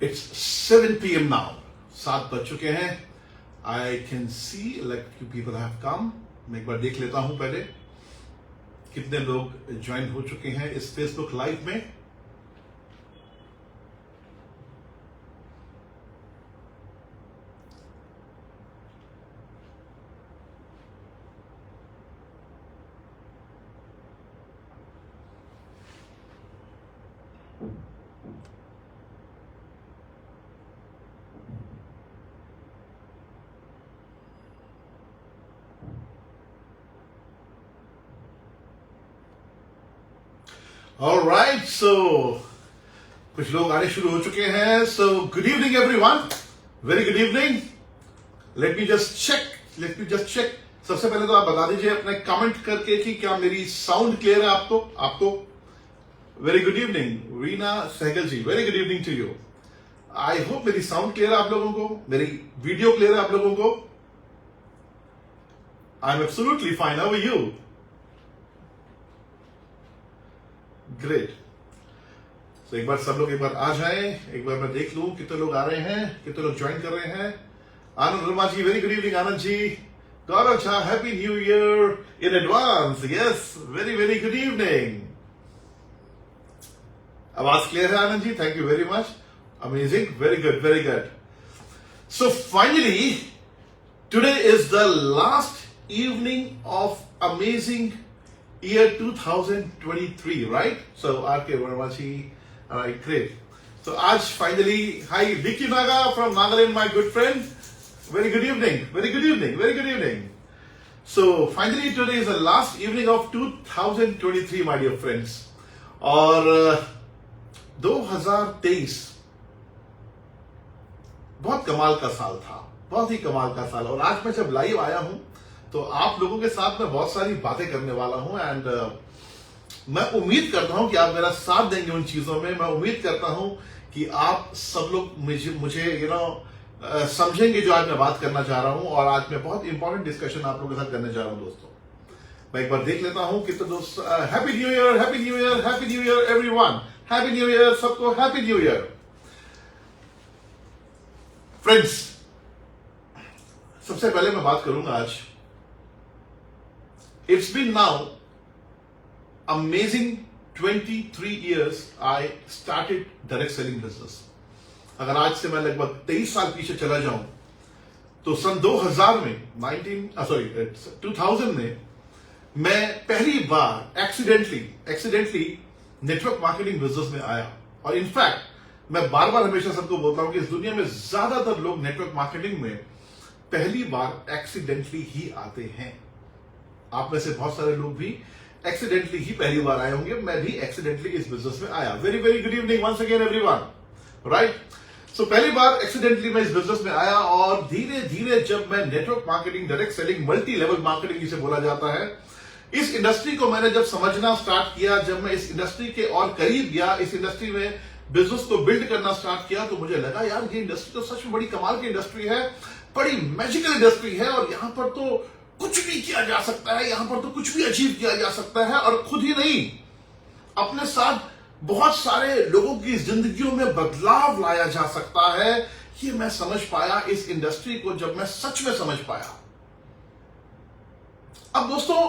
It's 7 p.m. now. 7 बज चुके हैं. I can see like few people have come. मैं एक बार देख लेता हूं पहले कितने लोग ज्वाइन हो चुके हैं इस फेसबुक लाइव में. All right, so कुछ लोग आने शुरू हो चुके हैं. So good evening everyone. Very good evening. Let me just check. सबसे पहले तो आप बता दीजिए अपने कमेंट करके कि क्या मेरी साउंड क्लियर है आपको. Very good evening Reena Sehgal ji. Very good evening to you. I hope मेरी साउंड क्लियर है आप लोगों को, मेरी वीडियो क्लियर है आप लोगों को. I am absolutely fine. How are you? Great. तो एक बार सब लोग एक बार आ जाएं. एक बार मैं देख लूं कितने लोग आ रहे हैं, कितने लोग ज्वाइन कर रहे हैं. Anand Varma ji, very good evening Anand ji. Gaurav Jha, happy new year in advance. Yes, very very good evening. आवाज क्लियर है Anand ji? Thank you very much. Amazing. Very good, very good. So finally today is the last evening of amazing year 2023, right? So RK Verma ji, all right, great. So आज finally, hi Vicky Naga from Nagaland, my good friend. Very good evening. Very good evening. Very good evening. So finally today is the last evening of 2023, my dear friends. और 2023 बहुत कमाल का साल था, बहुत ही कमाल का साल. और आज मैं जब लाइव आया हूं तो आप लोगों के साथ मैं बहुत सारी बातें करने वाला हूं. एंड मैं उम्मीद करता हूं कि आप मेरा साथ देंगे उन चीजों में. मैं उम्मीद करता हूं कि आप सब लोग मुझे समझेंगे जो आज मैं बात करना चाह रहा हूं. और आज मैं बहुत इंपॉर्टेंट डिस्कशन आप लोगों के साथ करने जा रहा हूं दोस्तों. मैं एक बार देख लेता हूं कितने दोस्त. Happy new year, happy new year, happy new year everyone. Happy new year सबको, हैप्पी न्यू ईयर. फ्रेंड्स, सबसे पहले मैं बात करूंगा आज. It's been now amazing 23 years I started direct selling business. अगर आज से मैं लगभग 23 साल पीछे चला जाऊं तो सन 2000 में 2000 में मैं पहली बार एक्सीडेंटली नेटवर्क मार्केटिंग बिजनेस में आया. और इनफैक्ट मैं बार बार हमेशा सबको बोलता हूं कि इस दुनिया में ज्यादातर लोग नेटवर्क मार्केटिंग में पहली बार एक्सीडेंटली ही आते हैं. आप में से बहुत सारे लोग भी एक्सीडेंटली ही पहली बार आए होंगे. मैं भी एक्सीडेंटली इस बिजनेस में आया. Very very good evening once again everyone. Right. So पहली बार एक्सीडेंटली मैं इस बिजनेस में आया. और धीरे धीरे जब मैं network marketing, direct selling, multi level marketing जिसे बोला जाता है, इस इंडस्ट्री को मैंने जब समझना स्टार्ट किया, जब मैं इस इंडस्ट्री के और करीब गया, इस इंडस्ट्री में बिजनेस को बिल्ड करना स्टार्ट किया, तो मुझे लगा यार ये इंडस्ट्री तो सच में बड़ी कमाल की इंडस्ट्री है, बड़ी मैजिकल इंडस्ट्री है. और यहां पर तो कुछ भी किया जा सकता है, यहां पर तो कुछ भी अचीव किया जा सकता है. और खुद ही नहीं, अपने साथ बहुत सारे लोगों की जिंदगियों में बदलाव लाया जा सकता है. ये मैं समझ पाया इस इंडस्ट्री को जब मैं सच में समझ पाया. अब दोस्तों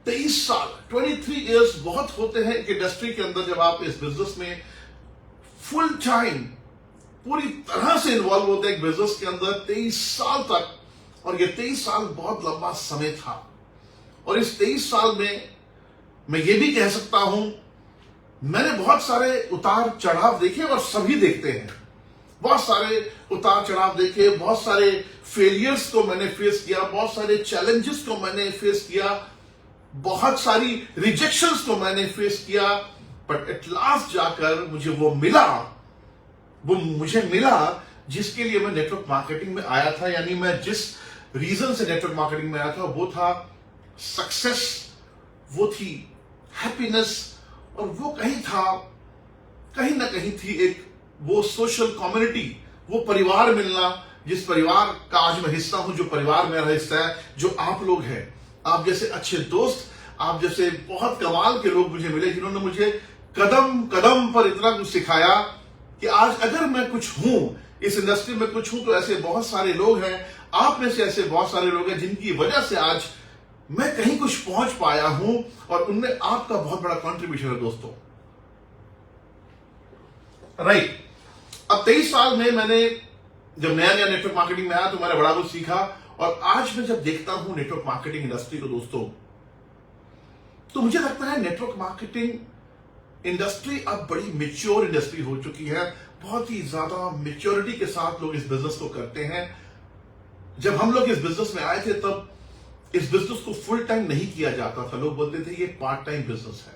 23 साल 23 इयर्स बहुत होते हैं एक इंडस्ट्री के अंदर. जब आप इस बिजनेस में फुल टाइम पूरी तरह से इन्वॉल्व होते हैं एक बिजनेस के अंदर 23 साल तक. और ये 23 साल बहुत लंबा समय था. और इस 23 साल में मैं ये भी कह सकता हूं मैंने बहुत सारे उतार चढ़ाव देखे, और सभी देखते हैं. बहुत सारे उतार चढ़ाव देखे, बहुत सारे फेलियर्स को मैंने फेस किया, बहुत सारे चैलेंजेस को मैंने फेस किया, बहुत सारी रिजेक्शंस को मैंने फेस किया. बट एट लास्ट जाकर मुझे मुझे मिला जिसके लिए मैं नेटवर्क मार्केटिंग में आया था. यानी मैं जिस रीजन से नेटवर्क मार्केटिंग में आया था वो था सक्सेस, वो थी हैप्पीनेस, और वो कहीं ना कहीं थी एक वो सोशल कम्युनिटी, वो परिवार मिलना, जिस परिवार का आज मैं हिस्सा हूं, जो परिवार मेरा हिस्सा है, जो आप लोग हैं. आप जैसे अच्छे दोस्त, आप जैसे बहुत कमाल के लोग मुझे मिले जिन्होंने मुझे कदम कदम पर इतना कुछ सिखाया कि आज अगर मैं कुछ हूं, इस इंडस्ट्री में कुछ हूं, तो ऐसे बहुत सारे लोग हैं, आप में से ऐसे बहुत सारे लोग हैं जिनकी वजह से आज मैं कहीं कुछ पहुंच पाया हूं, और उनमें आपका बहुत बड़ा कंट्रीब्यूशन है दोस्तों। राइट। अब 23 साल में मैंने जब नया नया नेटवर्क मार्केटिंग में आया तो मैंने बड़ा कुछ सीखा, और आज मैं जब देखता हूं नेटवर्क मार्केटिंग इंडस्ट्री को दोस्तों, तो मुझे लगता है नेटवर्क मार्केटिंग इंडस्ट्री अब बड़ी मैच्योर इंडस्ट्री हो चुकी है। बहुत ही ज्यादा मैच्योरिटी के साथ लोग इस बिजनेस को करते हैं। जब हम लोग इस बिजनेस में आए थे तब इस बिजनेस को फुल टाइम नहीं किया जाता था, लोग बोलते थे ये पार्ट टाइम बिजनेस है।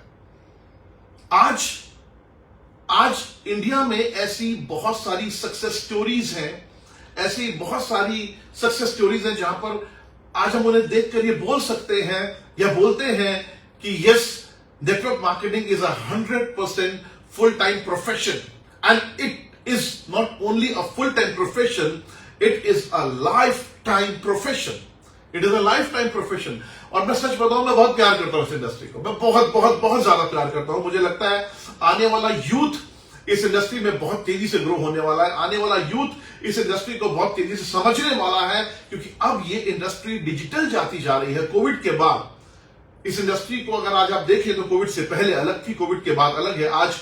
आज इंडिया में ऐसी बहुत सारी सक्सेस स्टोरीज हैं, ऐसी बहुत सारी सक्सेस स्टोरीज हैं जहां पर आज हम उन्हें देखकर ये बोल सकते हैं या बोलते हैं कि yes, network marketing is 100% full time profession, and it is not only a full time profession, it is a life time profession. It is a life time profession. और मैं सच बताऊं, मैं बहुत प्यार करता हूं इस इंडस्ट्री को, मैं बहुत बहुत बहुत ज्यादा प्यार करता हूं। मुझे लगता है आने वाला यूथ इस इंडस्ट्री में बहुत तेजी से ग्रो होने वाला है, आने वाला यूथ इस इंडस्ट्री को बहुत तेजी से समझने वाला है, क्योंकि अब ये इंडस्ट्री डिजिटल जाती जा रही है। कोविड के बाद इस इंडस्ट्री को अगर आज आप देखें तो कोविड से पहले अलग थी, कोविड के बाद अलग है। आज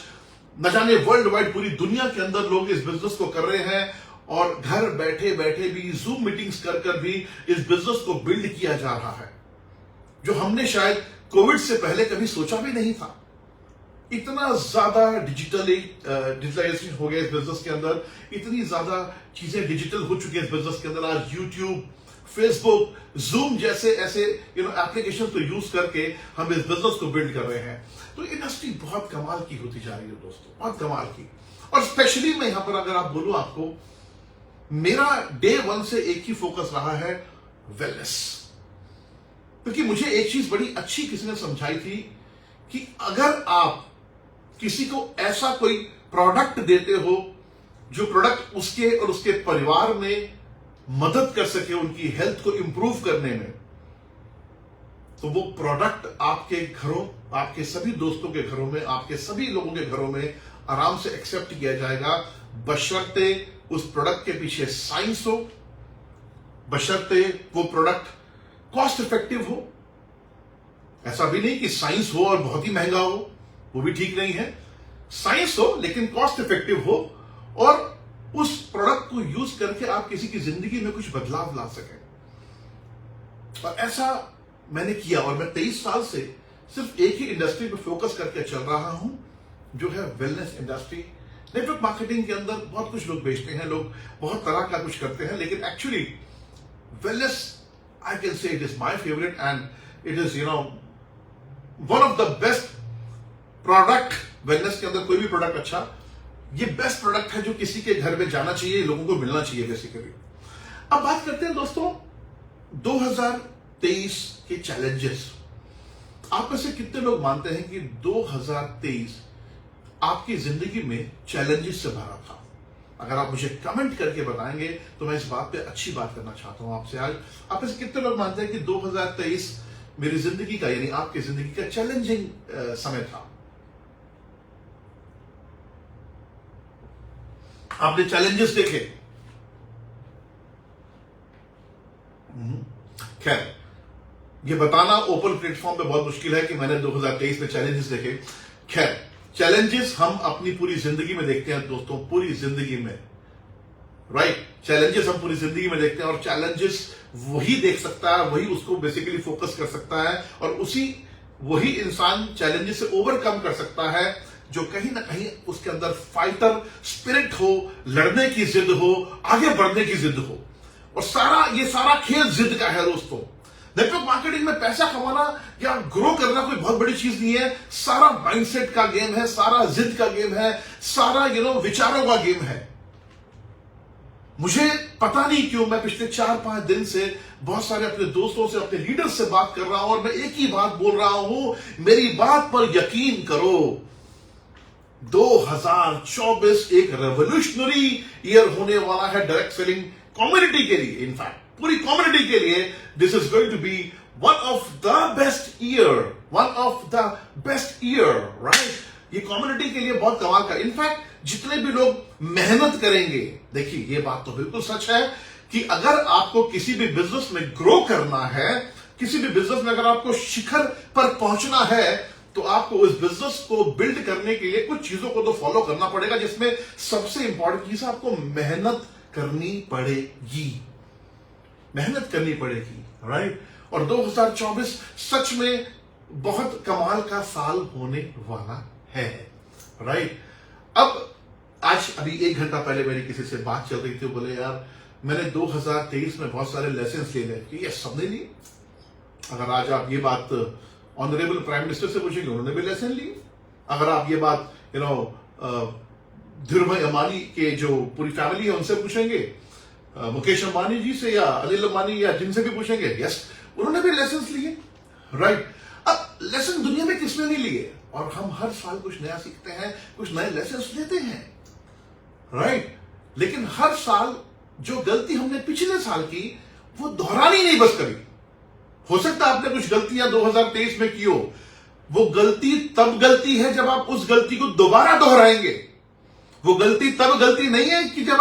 न जाने वर्ल्ड वाइड पूरी दुनिया के अंदर लोग इस बिजनेस को कर रहे हैं, और घर बैठे बैठे भी जूम मीटिंग्स कर कर भी इस बिजनेस को बिल्ड किया जा रहा है, जो हमने शायद कोविड से पहले कभी सोचा भी नहीं था। इतना ज्यादा डिजिटलाइजेशन हो गया इस बिजनेस के अंदर, इतनी ज्यादा चीजें डिजिटल हो चुकी है इस बिजनेस के अंदर। आज यूट्यूब, फेसबुक, जूम जैसे ऐसे एप्लीकेशन को यूज करके हम इस बिजनेस को बिल्ड कर रहे हैं। तो इंडस्ट्री बहुत कमाल की होती जा रही है दोस्तों, बहुत कमाल की। और स्पेशली मैं यहां पर अगर आप बोलूं आपको, मेरा डे 1 से एक ही फोकस रहा है, वेलनेस। क्योंकि मुझे एक चीज बड़ी अच्छी किसी ने समझाई थी कि अगर आप किसी को ऐसा कोई प्रोडक्ट देते हो जो प्रोडक्ट उसके और उसके परिवार में मदद कर सके उनकी हेल्थ को इंप्रूव करने में, तो वो प्रोडक्ट आपके घरों, आपके सभी दोस्तों के घरों में, आपके सभी लोगों के घरों में आराम से एक्सेप्ट किया जाएगा, बशर्ते उस प्रोडक्ट के पीछे साइंस हो, बशर्ते वो प्रोडक्ट कॉस्ट इफेक्टिव हो। ऐसा भी नहीं कि साइंस हो और बहुत ही महंगा हो, वो भी ठीक नहीं है। साइंस हो लेकिन कॉस्ट इफेक्टिव हो, और उस प्रोडक्ट को यूज करके आप किसी की जिंदगी में कुछ बदलाव ला सकें। और ऐसा मैंने किया, और मैं 23 साल से सिर्फ एक ही इंडस्ट्री पर फोकस करके चल रहा हूं, जो है वेलनेस इंडस्ट्री। नेटवर्क मार्केटिंग के अंदर बहुत कुछ लोग बेचते हैं, लोग बहुत तरह का कुछ करते हैं, लेकिन actually wellness, I can say it is my favourite, and it is one of the best product. Wellness के अंदर कोई भी प्रोडक्ट अच्छा, ये बेस्ट प्रोडक्ट है जो किसी के घर में जाना चाहिए, लोगों को मिलना चाहिए बेसिकली। अब बात करते हैं दोस्तों 2023 के चैलेंजेस। आप में से कितने लोग मानते हैं कि 2023 आपकी जिंदगी में चैलेंजेस से भरा था? अगर आप मुझे कमेंट करके बताएंगे तो मैं इस बात पे अच्छी बात करना चाहता हूं आपसे आज। आप में से कितने लोग मानते हैं कि 2023 मेरी जिंदगी का, यानी आपकी जिंदगी का चैलेंजिंग समय था? आपने चैलेंजेस देखे? खैर, ये बताना ओपन प्लेटफॉर्म पे बहुत मुश्किल है कि मैंने 2023 में चैलेंजेस देखे। खैर, चैलेंजेस हम अपनी पूरी जिंदगी में देखते हैं दोस्तों, पूरी जिंदगी में, राइट? चैलेंजेस हम पूरी जिंदगी में देखते हैं, और चैलेंजेस वही देख सकता है, वही उसको बेसिकली फोकस कर सकता है, और वही इंसान चैलेंजेस से ओवरकम कर सकता है जो कहीं ना कहीं उसके अंदर फाइटर स्पिरिट हो, लड़ने की जिद हो, आगे बढ़ने की जिद हो। और ये सारा खेल जिद का है दोस्तों। नेटवर्क मार्केटिंग में पैसा कमाना या ग्रो करना कोई बहुत बड़ी चीज नहीं है, सारा माइंडसेट का गेम है, सारा जिद का गेम है, सारा विचारों का गेम है। मुझे पता नहीं क्यों मैं पिछले 4-5 दिन से बहुत सारे अपने दोस्तों से, अपने लीडर्स से बात कर रहा हूं, और मैं एक ही बात बोल रहा हूं, मेरी बात पर यकीन करो, 2024 एक रेवोल्यूशनरी ईयर होने वाला है डायरेक्ट सेलिंग कम्युनिटी के लिए। इनफैक्ट पूरी कम्युनिटी के लिए this is going to be one of the best year, right? ये कम्युनिटी के लिए बहुत कमाल का। इनफैक्ट जितने भी लोग मेहनत करेंगे, देखिए ये बात तो बिल्कुल सच है कि अगर आपको किसी भी बिजनेस में ग्रो करना है, किसी भी बिजनेस में अगर आपको शिखर पर पहुंचना है, तो आपको उस बिजनेस को बिल्ड करने के लिए कुछ चीजों को तो फॉलो करना पड़ेगा, जिसमें सबसे इंपॉर्टेंट चीज आपको मेहनत करनी पड़ेगी। मेहनत करनी पड़ेगी, राइट। और 2024 सच में बहुत कमाल का साल होने वाला है, राइट। अब आज अभी 1 घंटा पहले मेरी किसी से बात चल रही थी, बोले यार मैंने 2023 में बहुत सारे लेसन ले लिए। ये सबने लिए। अगर आज आप ये बात ऑनरेबल प्राइम मिनिस्टर से पूछेंगे, उन्होंने भी लेसन लिए। अगर आप ये बात धीरू भाई अंबानी के जो पूरी फैमिली है उनसे पूछेंगे, मुकेश अंबानी जी से या अनिल अंबानी या जिनसे भी पूछेंगे, यस उन्होंने भी लेसन लिए, राइट। अब लेसन दुनिया में किसने नहीं लिए, और हम हर साल कुछ नया सीखते हैं, कुछ नए लेसन लेते हैं, राइट। लेकिन हर साल जो गलती हमने पिछले साल की वो दोहरानी नहीं बस कभी। हो सकता है आपने कुछ गलतियां 2023 में की हो, वो गलती तब गलती है जब आप उस गलती को दोबारा दोहराएंगे। वो गलती तब गलती नहीं है कि जब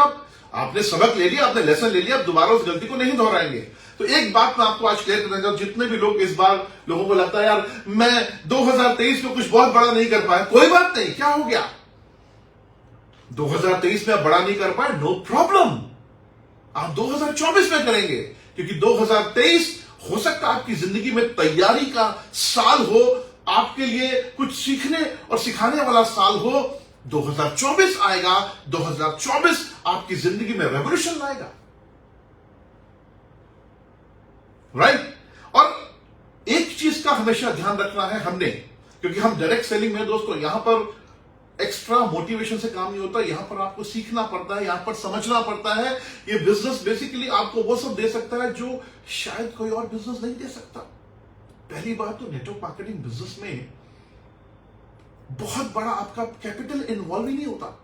आपने सबक ले लिया, आपने लेसन ले लिया, आप दोबारा उस गलती को नहीं दोहराएंगे। तो एक बात मैं आपको आज क्लियर करना चाहता हूं, जितने भी लोग इस बार लोगों को लगता है यार मैं 2023 में कुछ बहुत बड़ा नहीं कर पाया, कोई बात नहीं, क्या हो गया? 2023 में आप बड़ा नहीं कर पाए, नो प्रॉब्लम, आप 2024 में करेंगे, क्योंकि 2023 हो सकता है आपकी जिंदगी में तैयारी का साल हो, आपके लिए कुछ सीखने और सिखाने वाला साल हो। 2024 आएगा, 2024 आपकी जिंदगी में रेवोल्यूशन लाएगा, राइट। और एक चीज का हमेशा ध्यान रखना है हमने, क्योंकि हम डायरेक्ट सेलिंग में दोस्तों यहां पर एक्स्ट्रा मोटिवेशन से काम नहीं होता, यहां पर आपको सीखना पड़ता है, यहां पर समझना पड़ता है। ये बिजनेस बेसिकली आपको वो सब दे सकता है जो शायद कोई और बिजनेस नहीं दे सकता। पहली बात तो नेटवर्क मार्केटिंग बिजनेस में बहुत बड़ा आपका कैपिटल इन्वॉल्व ही नहीं होता।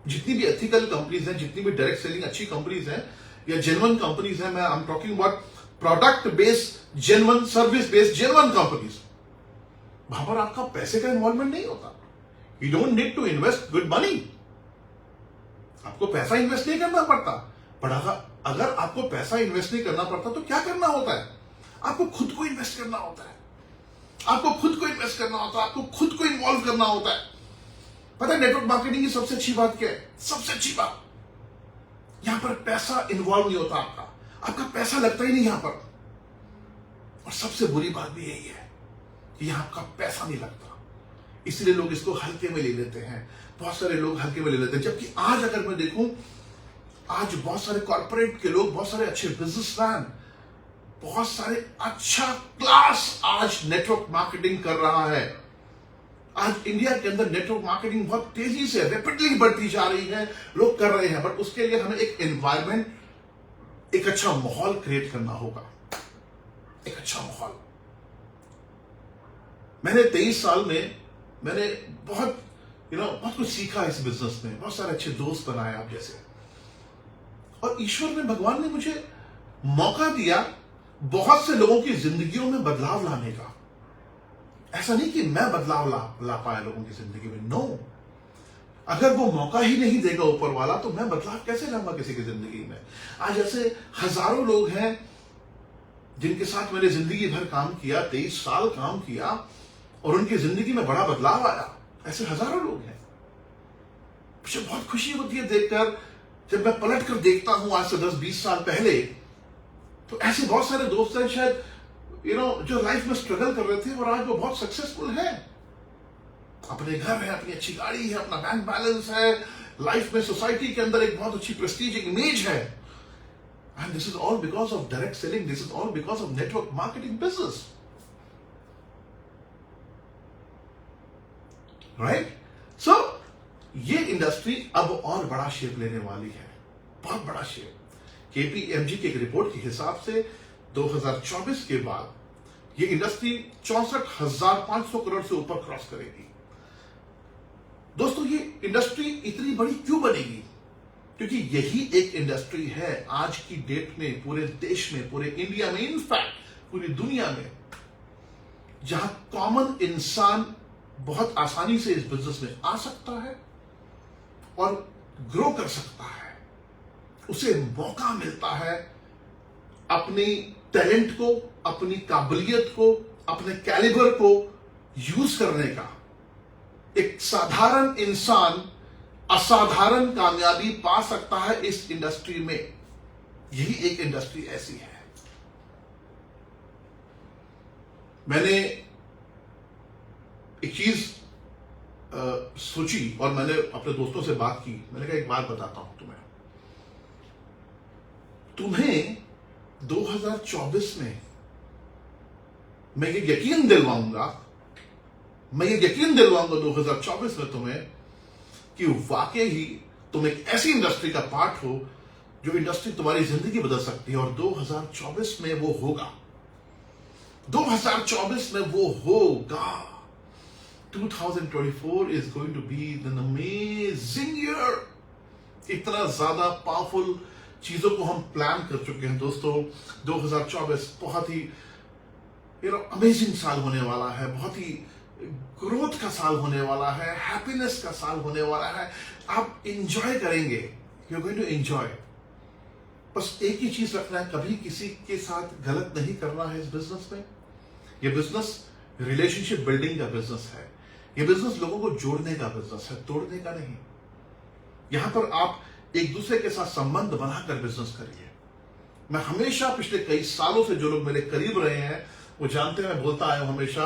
जितनी भी एथिकल कंपनीज हैं, जितनी भी डायरेक्ट सेलिंग अच्छी कंपनीज हैं या जेन्युइन कंपनीज हैं, मैं I am talking about product based genuine, service based genuine companies, वहां पर आपका पैसे का इन्वॉल्वमेंट नहीं होता। You don't need to invest good money. आपको पैसा इन्वेस्ट नहीं करना पड़ता। पर अगर आपको पैसा इन्वेस्ट नहीं करना पड़ता तो क्या करना होता है? आपको खुद को इन्वेस्ट करना होता है, आपको खुद को इन्वेस्ट करना होता है, आपको खुद को इन्वॉल्व करना होता है। पता है नेटवर्क मार्केटिंग की सबसे अच्छी बात क्या है? सबसे अच्छी बात, यहां पर पैसा इन्वॉल्व नहीं होता, आपका पैसा लगता ही नहीं यहां पर। और सबसे बुरी बात भी यही है कि यहां आपका पैसा नहीं लगता, इसलिए लोग इसको हल्के में ले लेते हैं। बहुत सारे लोग हल्के में ले लेते हैं, जबकि आज अगर मैं देखूं, आज बहुत सारे कॉर्पोरेट के लोग, बहुत सारे अच्छे बिजनेसमैन, बहुत सारे अच्छा क्लास आज नेटवर्क मार्केटिंग कर रहा है। आज इंडिया के अंदर नेटवर्क मार्केटिंग बहुत तेजी से रैपिडली बढ़ती जा रही है, लोग कर रहे हैं, बट उसके लिए हमें एक एनवायरमेंट, एक अच्छा माहौल क्रिएट करना होगा, एक अच्छा माहौल। मैंने 23 साल में मैंने बहुत बहुत कुछ सीखा इस बिजनेस में, बहुत सारे अच्छे दोस्त बनाए आप जैसे, और ईश्वर ने, भगवान ने मुझे मौका दिया बहुत से लोगों की जिंदगियों में बदलाव लाने का। ऐसा नहीं कि मैं बदलाव ला पाया लोगों की जिंदगी में, नो। अगर वो मौका ही नहीं देगा ऊपर वाला तो मैं बदलाव कैसे लाऊंगा किसी की जिंदगी में? आज ऐसे हजारों लोग हैं जिनके साथ मैंने जिंदगी भर काम किया, 23 साल काम किया, और उनकी जिंदगी में बड़ा बदलाव आया। ऐसे हजारों लोग हैं। मुझे बहुत खुशी होती है देखकर, जब मैं पलट कर देखता हूं आज से 10-20 साल पहले, तो ऐसे बहुत सारे दोस्त हैं शायद जो लाइफ में स्ट्रगल कर रहे थे और आज वो बहुत सक्सेसफुल हैं। अपने घर है, अपनी अच्छी गाड़ी है, अपना बैंक बैलेंस है, लाइफ में सोसाइटी के अंदर एक बहुत अच्छी प्रेस्टीज, एक इमेज है। And this is all because of direct selling, this is all because of network marketing business, right. So ये इंडस्ट्री अब और बड़ा शेप लेने वाली है, बहुत बड़ा शेप। केपीएमजी की एक रिपोर्ट के हिसाब से 2024 के बाद ये इंडस्ट्री 64,500 करोड़ से ऊपर क्रॉस करेगी। दोस्तों ये इंडस्ट्री इतनी बड़ी क्यों बनेगी? क्योंकि यही एक इंडस्ट्री है आज की डेट में पूरे देश में, पूरे इंडिया में, इनफैक्ट पूरी दुनिया में, जहां कॉमन इंसान बहुत आसानी से इस बिजनेस में आ सकता है और ग्रो कर सकता है। उसे मौका मिलता है अपनी टैलेंट को, अपनी काबिलियत को, अपने कैलिबर को यूज करने का। एक साधारण इंसान असाधारण कामयाबी पा सकता है इस इंडस्ट्री में। यही एक इंडस्ट्री ऐसी है। मैंने एक चीज सोची और मैंने अपने दोस्तों से बात की। मैंने कहा एक बात बताता हूं तुम्हें 2024 में मैं ये यकीन दिलवाऊंगा 2024 में तुम्हें कि वाकई ही तुम एक ऐसी इंडस्ट्री का पार्ट हो जो इंडस्ट्री तुम्हारी जिंदगी बदल सकती है। और 2024 में वो होगा। 2024 में वो होगा। 2024 is going to be an amazing year। इतना ज्यादा पावरफुल चीजों को हम प्लान कर चुके हैं दोस्तों। 2024 बहुत ही अमेजिंग साल होने वाला है। बहुत ही ग्रोथ का साल होने वाला है। हैप्पीनेस का साल होने वाला है। आप इंजॉय करेंगे। You are going to enjoy. बस एक ही चीज रखना है, कभी किसी के साथ गलत नहीं करना है इस बिजनेस में। यह बिजनेस रिलेशनशिप बिल्डिंग का बिजनेस है। यह बिजनेस लोगों को जोड़ने का बिजनेस है, तोड़ने का नहीं। यहां पर आप एक दूसरे के साथ संबंध बनाकर बिजनेस करिए। मैं हमेशा पिछले कई सालों से जो लोग मेरे करीब रहे हैं वो जानते हैं, मैं बोलता आया हूं हमेशा,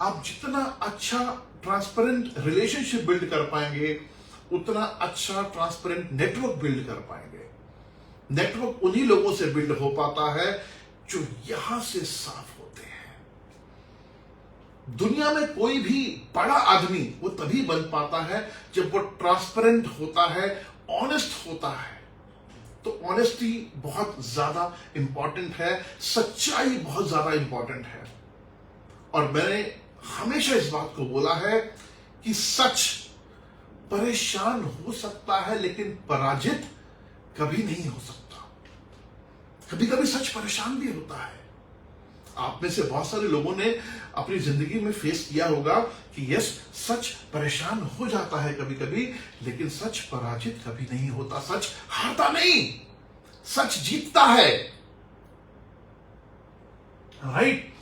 आप जितना अच्छा ट्रांसपेरेंट रिलेशनशिप बिल्ड कर पाएंगे उतना अच्छा ट्रांसपेरेंट नेटवर्क बिल्ड कर पाएंगे। नेटवर्क उन्हीं लोगों से बिल्ड हो पाता है जो यहां से साफ होते हैं। दुनिया में कोई भी बड़ा आदमी वो तभी बन पाता है जब वो ट्रांसपेरेंट होता है, ऑनेस्ट होता है। तो ऑनेस्टी बहुत ज्यादा इंपॉर्टेंट है, सच्चाई बहुत ज्यादा इंपॉर्टेंट है। और मैंने हमेशा इस बात को बोला है कि सच परेशान हो सकता है लेकिन पराजित कभी नहीं हो सकता। कभी कभी सच परेशान भी होता है। आप में से बहुत सारे लोगों ने अपनी जिंदगी में फेस किया होगा कि यस, सच परेशान हो जाता है कभी कभी, लेकिन सच पराजित कभी नहीं होता। सच हारता नहीं, सच जीतता है। राइट?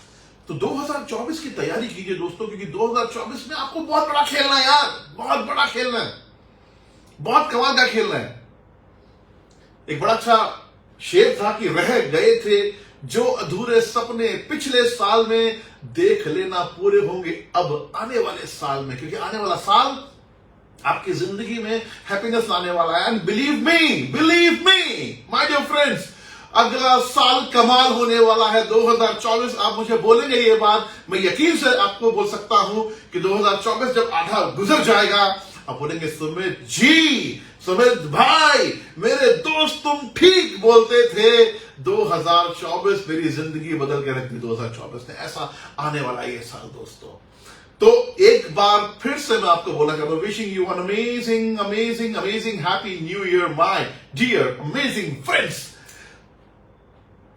तो 2024 की तैयारी कीजिए दोस्तों, क्योंकि 2024 में आपको बहुत बड़ा खेलना है यार। बहुत बड़ा खेलना है, बहुत कमाल का खेलना है। एक बड़ा अच्छा शेर था कि रह गए थे जो अधूरे सपने पिछले साल में, देख लेना पूरे होंगे अब आने वाले साल में। क्योंकि आने वाला साल आपकी जिंदगी में हैप्पीनेस लाने वाला है। And believe me my dear friends, अगला साल कमाल होने वाला है 2024। आप मुझे बोलेंगे ये बात, मैं यकीन से आपको बोल सकता हूं कि 2024 जब आधा गुजर जाएगा, आप बोलेंगे सुमित जी, सुमित भाई, मेरे दोस्त तुम ठीक बोलते थे। 2024 मेरी जिंदगी बदल के रख दी 2024 ने। ऐसा आने वाला ये साल दोस्तों। तो एक बार फिर से मैं आपको बोला करता हूं, wishing you an amazing happy new year my dear amazing friends.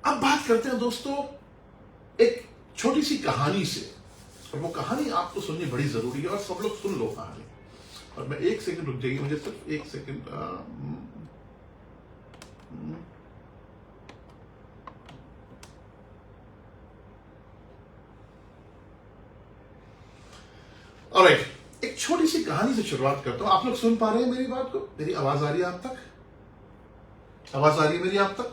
अब बात करते हैं दोस्तों एक छोटी सी कहानी से, और वो कहानी आपको सुननी बड़ी जरूरी है और सब लोग सुन लो कहानी। और मैं एक सेकंड रुक जाइए, मुझे सिर्फ एक सेकंड। ऑलराइट, एक छोटी सी कहानी से शुरुआत करता हूं। आप लोग सुन पा रहे हैं मेरी बात को? मेरी आवाज आ रही है आप तक? आवाज आ रही है मेरी आप तक?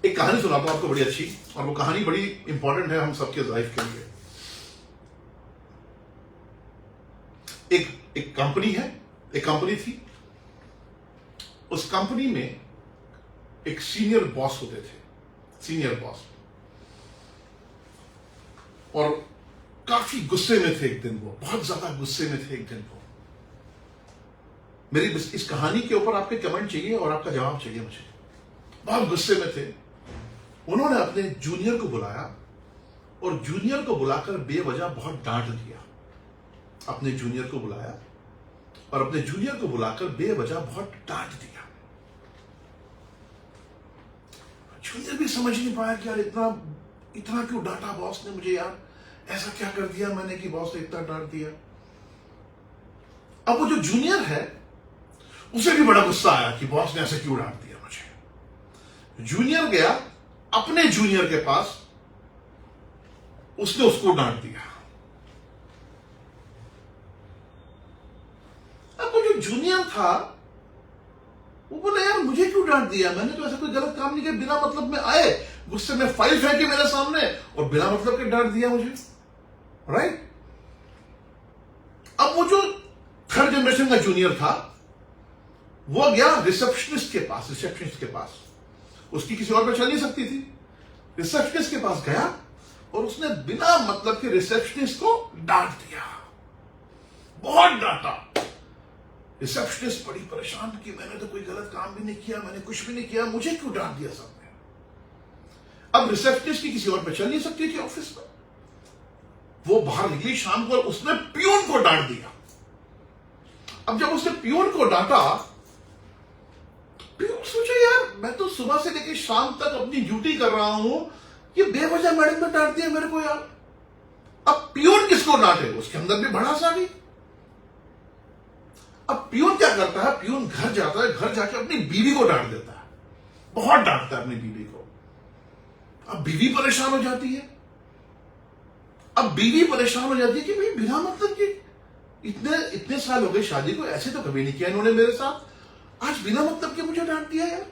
एक कहानी सुनाता हूं आपको बड़ी अच्छी, और वो कहानी बड़ी इंपॉर्टेंट है हम सबके लाइफ के लिए। एक कंपनी है, एक कंपनी थी। उस कंपनी में एक सीनियर बॉस होते थे, सीनियर बॉस, और काफी गुस्से में थे एक दिन वो, बहुत ज्यादा गुस्से में थे एक दिन वो। मेरी इस कहानी के ऊपर आपके कमेंट चाहिए और आपका जवाब चाहिए मुझे। बहुत गुस्से में थे। उन्होंने अपने जूनियर को बुलाया और जूनियर को बुलाकर बेवजह बहुत डांट दिया। अपने जूनियर को बुलाया और अपने जूनियर को बुलाकर बेवजह बहुत डांट दिया। जूनियर भी समझ नहीं पाया कि यार इतना इतना क्यों डांटा बॉस ने मुझे, यार ऐसा क्या कर दिया मैंने कि बॉस ने इतना डांट दिया। अब वो जो जूनियर है उसे भी बड़ा गुस्सा आया कि बॉस ने ऐसे क्यों डांट दिया मुझे। जूनियर गया अपने जूनियर के पास, उसने उसको डांट दिया। अब वो जो जूनियर था वो बोले यार मुझे क्यों डांट दिया, मैंने तो ऐसा कोई गलत काम नहीं किया, बिना मतलब में आए गुस्से में फाइल फेंके मेरे सामने और बिना मतलब के डांट दिया मुझे, राइट। अब वो जो थर्ड जनरेशन का जूनियर था वो गया रिसेप्शनिस्ट के पास, उसकी किसी और पे चल नहीं सकती थी, रिसेप्शनिस्ट के पास गया और उसने बिना मतलब के रिसेप्शनिस्ट को डांट दिया, बहुत डांटा। रिसेप्शनिस्ट बड़ी परेशान कि मैंने तो कोई गलत काम भी नहीं किया, मैंने कुछ भी नहीं किया, मुझे क्यों डांट दिया सबने। अब रिसेप्शनिस्ट की किसी और पे चल नहीं सकती थी ऑफिस में, वो बाहर निकली शाम को और उसने पियून को डांट दिया। अब जब उसने पियून को डांटा, पियून सोचे यार मैं तो सुबह से लेकर शाम तक अपनी ड्यूटी कर रहा हूं, ये बेवजह मैडम ने डांट दिया मेरे को यार। अब पियून किसको डांटे, उसके अंदर भी भड़ास आ गई। अब पियून क्या करता है, पियून घर जाता है, घर जाके अपनी बीवी को डांट देता है, बहुत डांटता है अपनी बीवी को। अब बीवी परेशान हो जाती है, अब बीवी परेशान हो जाती है कि भाई बिना मतलब कि इतने साल हो गए शादी को, ऐसे तो कभी नहीं किया इन्होंने मेरे साथ, आज बिना मतलब के मुझे डांट दिया यार।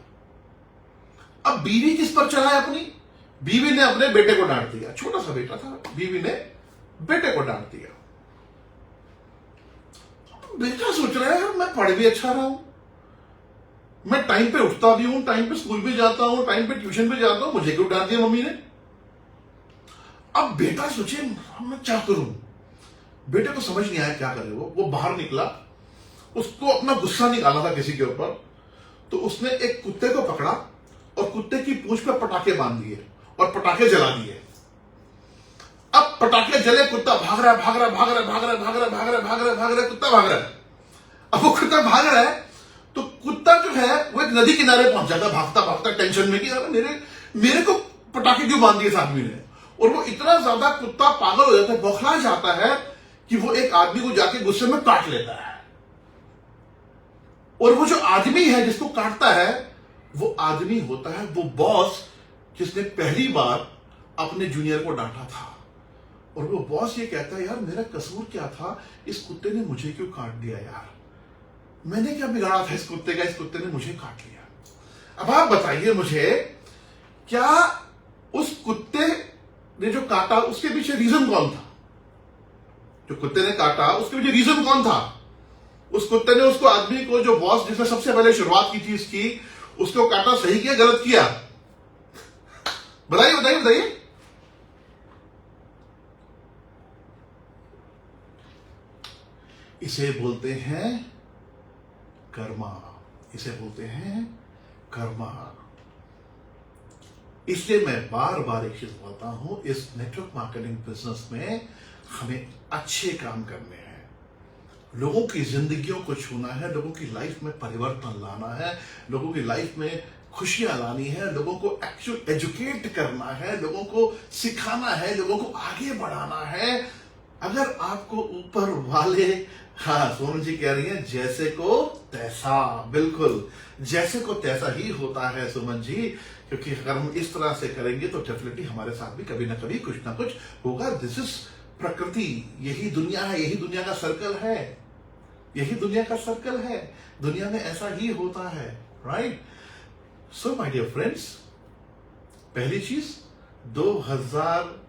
अब बीवी किस पर चला है अपनी, बीवी ने अपने बेटे को डांट दिया, छोटा सा बेटा था, बीवी ने बेटे को डांट दिया। बेटा सोच रहा है यार मैं पढ़ भी अच्छा रहा हूं, मैं टाइम पे उठता भी हूं, टाइम पे स्कूल भी जाता हूं, टाइम पे ट्यूशन भी जाता हूं, मुझे क्यों डांट दिया मम्मी ने। अब बेटा सोचे मैं क्या करूं, बेटे को समझ नहीं आया क्या करे। वो बाहर निकला, उसको अपना गुस्सा निकाला था किसी के ऊपर, तो उसने एक कुत्ते को पकड़ा और कुत्ते की पूंछ पे पटाखे बांध दिए और पटाखे जला दिए। अब पटाखे जले, कुत्ता भाग रहा है, कुत्ता भाग रहा है। अब वो कुत्ता भाग रहा है तो कुत्ता जो है वो एक नदी किनारे पहुंच जाता, भागता भागता टेंशन में कि मेरे को पटाखे क्यों बांध दिए इस आदमी ने। और वो इतना ज्यादा कुत्ता पागल हो जाता है, बौखला जाता है कि वो एक आदमी को जाके गुस्से में काट लेता है। और वो जो आदमी है जिसको काटता है वो आदमी होता है वो बॉस जिसने पहली बार अपने जूनियर को डांटा था। और वो बॉस ये कहता है यार मेरा कसूर क्या था, इस कुत्ते ने मुझे क्यों काट दिया यार, मैंने क्या बिगाड़ा था इस कुत्ते का, इस कुत्ते ने मुझे काट लिया। अब आप बताइए मुझे, क्या उस कुत्ते ने जो काटा उसके पीछे रीजन कौन था, जो कुत्ते ने काटा उसके पीछे रीजन कौन था। उस कुत्ते ने उसको आदमी को, जो बॉस जिसने सबसे पहले शुरुआत की थी इसकी, उसको काटा, सही किया गलत किया, बताइए बताइए बताइए। इसे बोलते हैं कर्मा, इसे बोलते हैं कर्मा। इसलिए मैं बार बार एक चीज बोलता हूं, इस नेटवर्क मार्केटिंग बिजनेस में हमें अच्छे काम करने हैं, लोगों की जिंदगियों को छूना है, लोगों की लाइफ में परिवर्तन लाना है, लोगों की लाइफ में खुशियां लानी है, लोगों को एक्चुअल एजुकेट करना है, लोगों को सिखाना है, लोगों को आगे बढ़ाना है। अगर आपको ऊपर वाले, हाँ सोनू जी कह रही हैं जैसे को तैसा, बिल्कुल जैसे को तैसा ही होता है सुमन जी, क्योंकि अगर हम इस तरह से करेंगे तो डेफिनेटली हमारे साथ भी कभी ना कभी कुछ ना कुछ होगा। दिस इज प्रकृति, यही दुनिया है, यही दुनिया का सर्कल है, यही दुनिया का सर्कल है, दुनिया में ऐसा ही होता है, right. So my dear friends, पहली चीज 2000,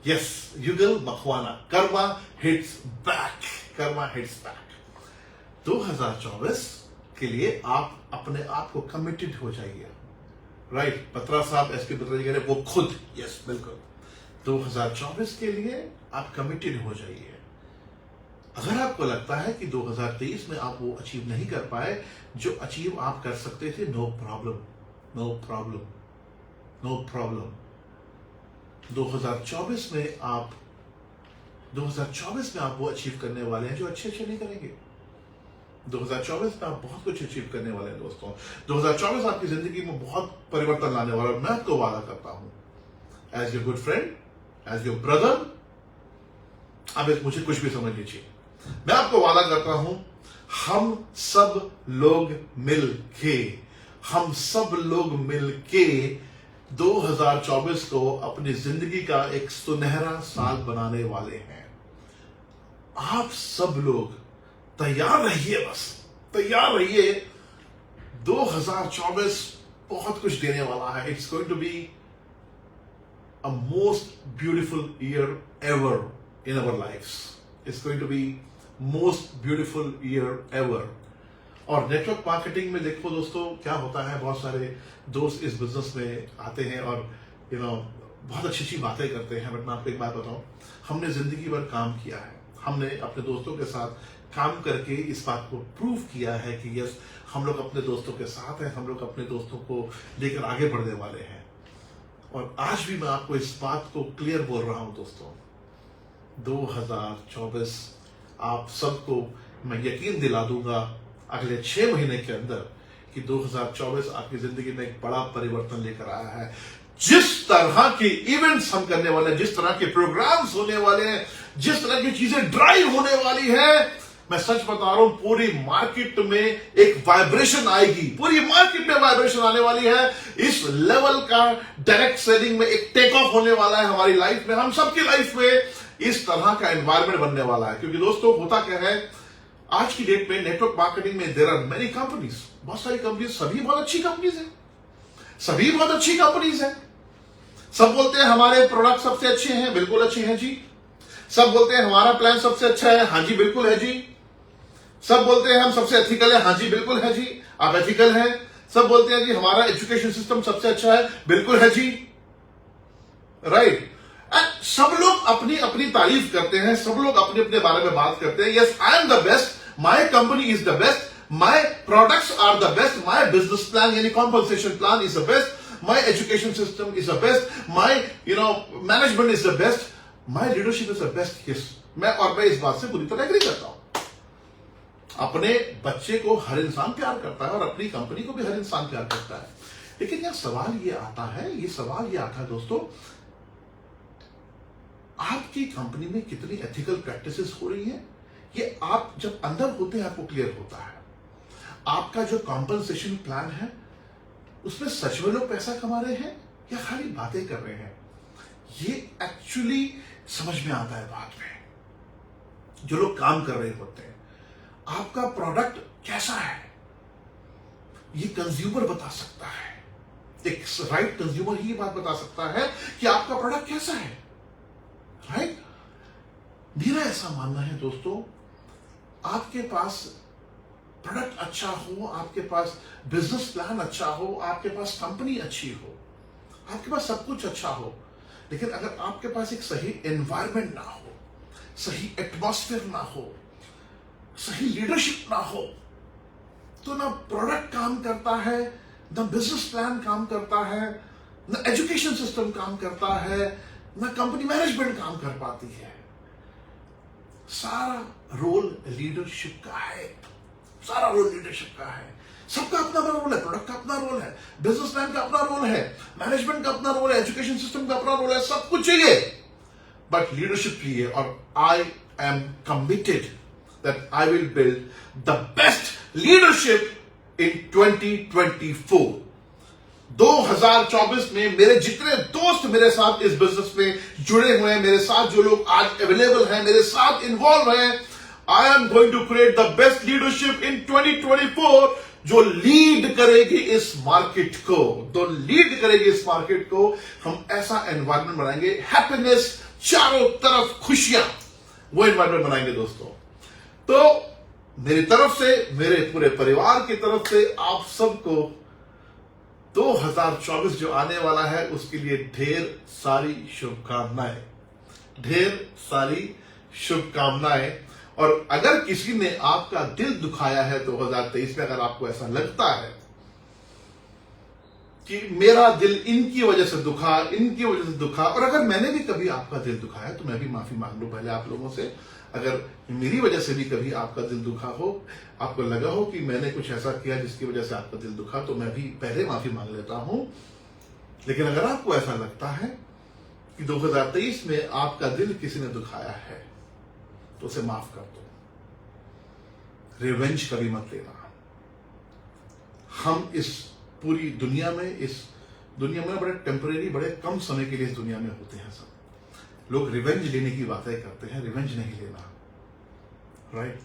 yes Yugal Makhwana, karma hits back, karma hits back. 2024 के लिए आप अपने आप को कमिटेड हो जाइए, राइट। बत्रा साहब, एसपी बत्रा जी कह रहे वो खुद, यस बिल्कुल। 2024 के लिए आप कमिटेड हो जाइए। अगर आपको लगता है कि 2023 में आप वो अचीव नहीं कर पाए जो अचीव आप कर सकते थे, no problem, no problem, no problem. 2024 में आप वो अचीव करने वाले हैं जो अच्छे अच्छे नहीं करेंगे। 2024 में आप बहुत कुछ अचीव करने वाले हैं दोस्तों। 2024 आपकी जिंदगी में बहुत परिवर्तन लाने वाला है। मैं आपको वादा करता हूं, as your good friend, as your brother, आप मुझे कुछ भी समझ लीजिए, मैं आपको वादा करता हूं, हम सब लोग मिल के 2024 को अपनी जिंदगी का एक सुनहरा साल बनाने वाले हैं। आप सब लोग तैयार रहिए, बस तैयार रहिए। 2024 बहुत कुछ देने वाला है। It's going to be a most beautiful year ever in our lifes. It's going to be most beautiful year ever. और नेटवर्क मार्केटिंग में देखो दोस्तों क्या होता है, बहुत सारे दोस्त इस बिजनेस में आते हैं और बहुत अच्छी अच्छी बातें करते हैं। बट मैं आपको एक बात बताऊं, हमने जिंदगी भर काम किया है, हमने अपने दोस्तों के साथ काम करके इस बात को प्रूव किया है कि यस, हम लोग अपने दोस्तों के साथ हैं, हम लोग अपने दोस्तों को लेकर आगे बढ़ने वाले हैं। और आज भी मैं आपको इस बात को क्लियर बोल रहा हूं दोस्तों, 2024 आप सबको मैं यकीन दिला दूंगा अगले 6 महीने के अंदर कि 2024 आपकी जिंदगी में एक बड़ा परिवर्तन लेकर आया है। जिस तरह के इवेंट्स हम करने वाले हैं, जिस तरह के प्रोग्राम्स होने वाले हैं, जिस तरह की चीजें ड्राइव होने वाली है, मैं सच बता रहा हूं, पूरी मार्केट में एक वाइब्रेशन आएगी, पूरी मार्केट में वाइब्रेशन आने वाली है। इस लेवल का डायरेक्ट सेलिंग में एक टेक ऑफ होने वाला है हमारी लाइफ में, हम सबकी लाइफ में इस तरह का एनवायरमेंट बनने वाला है। क्योंकि दोस्तों होता क्या है, आज की डेट में नेटवर्क मार्केटिंग में देयर आर मेनी कंपनीज, बहुत सारी कंपनीज, सभी बहुत अच्छी कंपनीज हैं, सभी बहुत अच्छी कंपनीज हैं। सब बोलते हैं हमारे प्रोडक्ट सबसे अच्छे हैं, बिल्कुल अच्छे हैं जी। सब बोलते हैं हमारा प्लान सबसे अच्छा है, हाँ जी बिल्कुल है जी। सब बोलते हैं हम सबसे एथिकल है, हाँ जी बिल्कुल है जी, आप एथिकल हैं। सब बोलते हैं जी हमारा एजुकेशन सिस्टम सबसे अच्छा है, बिल्कुल है जी, राइट। सब लोग अपनी अपनी तारीफ करते हैं, सब लोग अपने अपने बारे में बात करते हैं। Yes, I am the best, my company is the best, my products are the best, my business plan यानी compensation plan is the best, my education system is the best, my management is the best, my leadership is the best. Yes, मैं इस बात से पूरी तरह agree करता हूं। अपने बच्चे को हर इंसान प्यार करता है और अपनी कंपनी को भी हर इंसान प्यार करता है। लेकिन यह सवाल ये आता है दोस्तों, आपकी कंपनी में कितनी एथिकल प्रैक्टिसेस हो रही हैं, ये आप जब अंदर होते हैं आपको क्लियर होता है। आपका जो कॉम्पनसेशन प्लान है उसमें सच में लोग पैसा कमा रहे हैं या खाली बातें कर रहे हैं, ये एक्चुअली समझ में आता है बाद में। जो लोग काम कर रहे होते हैं, आपका प्रोडक्ट कैसा है ये कंज्यूमर बता सकता है। एक राइट कंज्यूमर ही बात बता सकता है कि आपका प्रोडक्ट कैसा है, राइट। मेरा ऐसा मानना है दोस्तों, आपके पास प्रोडक्ट अच्छा हो, आपके पास बिजनेस प्लान अच्छा हो, आपके पास कंपनी अच्छी हो, आपके पास सब कुछ अच्छा हो, लेकिन अगर आपके पास एक सही एनवायरनमेंट ना हो, सही एटमॉस्फेयर ना हो, सही लीडरशिप ना हो, तो ना प्रोडक्ट काम करता है, ना बिजनेस प्लान काम करता है, ना एजुकेशन सिस्टम काम करता है, ना कंपनी मैनेजमेंट काम कर पाती है। सारा रोल लीडरशिप का है, सारा रोल लीडरशिप का है। सबका अपना अपना रोल है, प्रोडक्ट का अपना रोल है, बिजनेस प्लान का अपना रोल है, मैनेजमेंट का अपना रोल है, एजुकेशन सिस्टम का अपना रोल है, सब कुछ चाहिए, बट लीडरशिप चाहिए। और I am committed that I will build the best leadership in 2024। 2024 में मेरे जितने दोस्त मेरे साथ इस बिजनेस में जुड़े हुए हैं, मेरे साथ जो लोग आज अवेलेबल हैं, मेरे साथ इन्वॉल्व हैं, I am going to create the best leadership in 2024 जो लीड करेगी इस मार्केट को। हम ऐसा एनवायरनमेंट बनाएंगे, हैप्पीनेस चारों तरफ, खुशियां, वो एनवायरनमेंट बनाएंगे दोस्तों। तो मेरी तरफ से, मेरे पूरे परिवार की तरफ से आप सबको 2024 जो आने वाला है उसके लिए ढेर सारी शुभकामनाएं। और अगर किसी ने आपका दिल दुखाया है 2023 में, अगर आपको ऐसा लगता है कि मेरा दिल इनकी वजह से दुखा, और अगर मैंने भी कभी आपका दिल दुखाया तो मैं भी माफी मांग लूं पहले आप लोगों से। अगर मेरी वजह से भी कभी आपका दिल दुखा हो, आपको लगा हो कि मैंने कुछ ऐसा किया जिसकी वजह से आपका दिल दुखा, तो मैं भी पहले माफी मांग लेता हूं। लेकिन अगर आपको ऐसा लगता है कि 2023 में आपका दिल किसी ने दुखाया है, तो उसे माफ कर दो। रिवेंज कभी मत लेना। हम इस पूरी दुनिया में बड़े टेम्परेरी, बड़े कम समय के लिए इस दुनिया में होते हैं। सब लोग रिवेंज लेने की बातें करते हैं, रिवेंज नहीं लेना, राइट?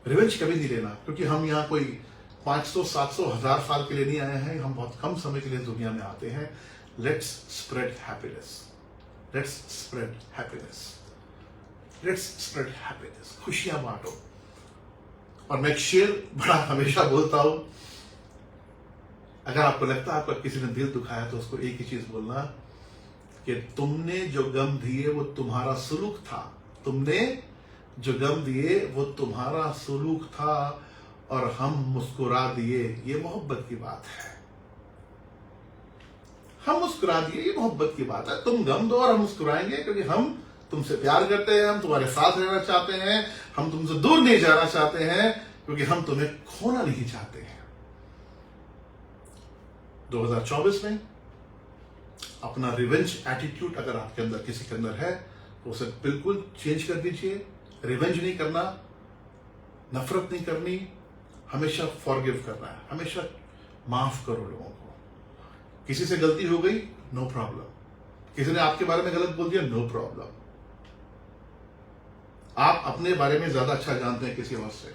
रिवेंज कभी नहीं लेना, क्योंकि हम यहाँ कोई 500, 700, 1000 साल के लिए नहीं आए हैं। हम बहुत कम समय के लिए दुनिया में आते हैं। Let's spread happiness, let's spread happiness, let's spread happiness. खुशियां बांटो। और मैं एक शेर बड़ा हमेशा बोलता हूं, अगर आपको लगता है आपका किसी ने दिल दुखाया, तो उसको एक ही चीज बोलना कि तुमने जो गम दिए वो तुम्हारा सुलूक था। तुमने जो गम दिए वो तुम्हारा सुलूक था और हम मुस्कुरा दिए, ये मोहब्बत की बात है। हम मुस्कुरा दिए, ये मोहब्बत की बात है। तुम गम दो और हम मुस्कुराएंगे, क्योंकि हम तुमसे प्यार करते हैं, हम तुम्हारे साथ रहना चाहते हैं, हम तुमसे दूर नहीं जाना चाहते हैं, क्योंकि हम तुम्हें खोना नहीं चाहते हैं। 2024 में अपना रिवेंज एटीट्यूड अगर आपके अंदर किसी के अंदर है, तो उसे बिल्कुल चेंज कर दीजिए। रिवेंज नहीं करना, नफरत नहीं करनी, हमेशा फॉरगिव करना है। हमेशा माफ करो लोगों को। किसी से गलती हो गई, नो प्रॉब्लम। किसी ने आपके बारे में गलत बोल दिया, नो प्रॉब्लम। आप अपने बारे में ज्यादा अच्छा जानते हैं किसी और से।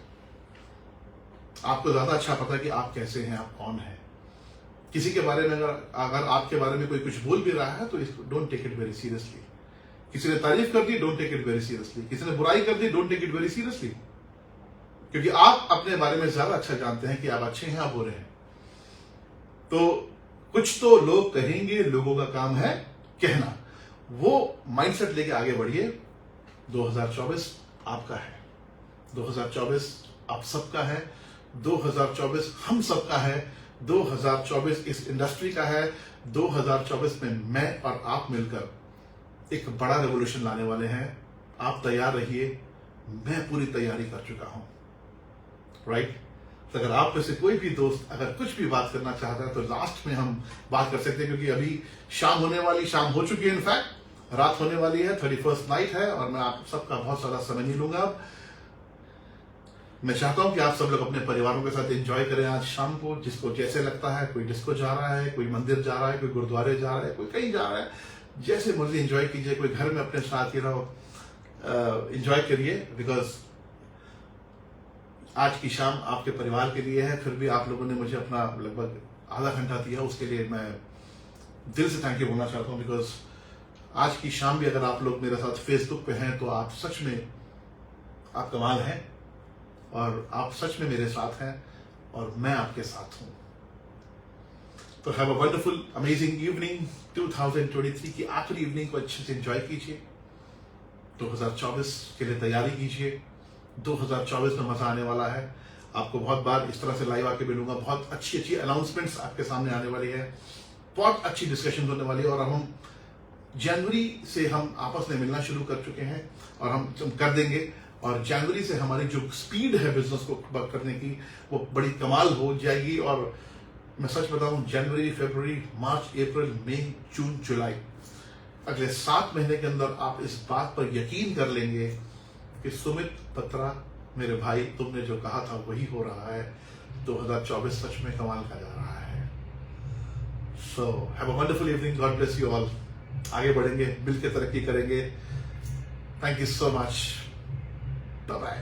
आपको ज्यादा अच्छा पता है कि आप कैसे हैं, आप कौन हैं। किसी के बारे में अगर आपके बारे में कोई कुछ बोल भी रहा है, तो इसको don't take it very seriously. किसी ने तारीफ कर दी, don't take it very seriously. किसी ने बुराई कर दी, don't take it very seriously, क्योंकि आप अपने बारे में ज्यादा अच्छा जानते हैं कि आप अच्छे हैं, आप बुरे हैं। तो कुछ तो लोग कहेंगे, लोगों का काम है कहना। वो माइंडसेट लेके आगे बढ़िए। 2024 आपका है, 2024 आप सबका है, 2024 हम सबका है, 2024 इस इंडस्ट्री का है। 2024 में मैं और आप मिलकर एक बड़ा रेवोल्यूशन लाने वाले हैं। आप तैयार रहिए, मैं पूरी तैयारी कर चुका हूं, राइट? तो अगर आप में से कोई भी दोस्त अगर कुछ भी बात करना चाहता है, तो लास्ट में हम बात कर सकते हैं, क्योंकि अभी शाम हो चुकी है, इनफैक्ट रात होने वाली है, 31st नाइट है, और मैं आप सबका बहुत सारा समय नहीं लूंगा। मैं चाहता हूं कि आप सब लोग अपने परिवारों के साथ एंजॉय करें आज शाम को, जिसको जैसे लगता है। कोई डिस्को जा रहा है, कोई मंदिर जा रहा है, कोई गुरुद्वारे जा रहा है, कोई कहीं जा रहा है, जैसे मर्जी एंजॉय कीजिए। कोई घर में अपने साथ एंजॉय करिए, बिकॉज आज की शाम आपके परिवार के लिए है। फिर भी आप लोगों ने मुझे अपना लगभग आधा घंटा दिया, उसके लिए मैं दिल से थैंक यू बोलना चाहता हूं। बिकॉज आज की शाम भी अगर आप लोग मेरे साथ फेसबुक पे हैं, तो आप सच में आप कमाल हैं, और आप सच में मेरे साथ हैं, और मैं आपके साथ हूं। तो have a wonderful amazing evening. 2023 की आखिरी इवनिंग को अच्छे से एंजॉय कीजिए। 2024 के लिए तैयारी कीजिए। 2024 में मजा आने वाला है। आपको बहुत बार इस तरह से लाइव आके मिलूंगा। बहुत अच्छी अच्छी अनाउंसमेंट्स आपके सामने आने वाली है, बहुत अच्छी डिस्कशन होने वाली है। और हम जनवरी से हम आपस में मिलना शुरू कर चुके हैं, और हम कर देंगे। और जनवरी से हमारी जो स्पीड है बिजनेस को करने की, वो बड़ी कमाल हो जाएगी। और मैं सच बताऊं, जनवरी, फरवरी, मार्च, अप्रैल, मई, जून, जुलाई, अगले 7 महीने के अंदर आप इस बात पर यकीन कर लेंगे कि सुमित बत्रा मेरे भाई, तुमने जो कहा था वही हो रहा है। 2024 सच में कमाल का जा रहा है। So have a wonderful evening, God bless you all. आगे बढ़ेंगे, मिलकर तरक्की करेंगे। Thank you so much, bye bye.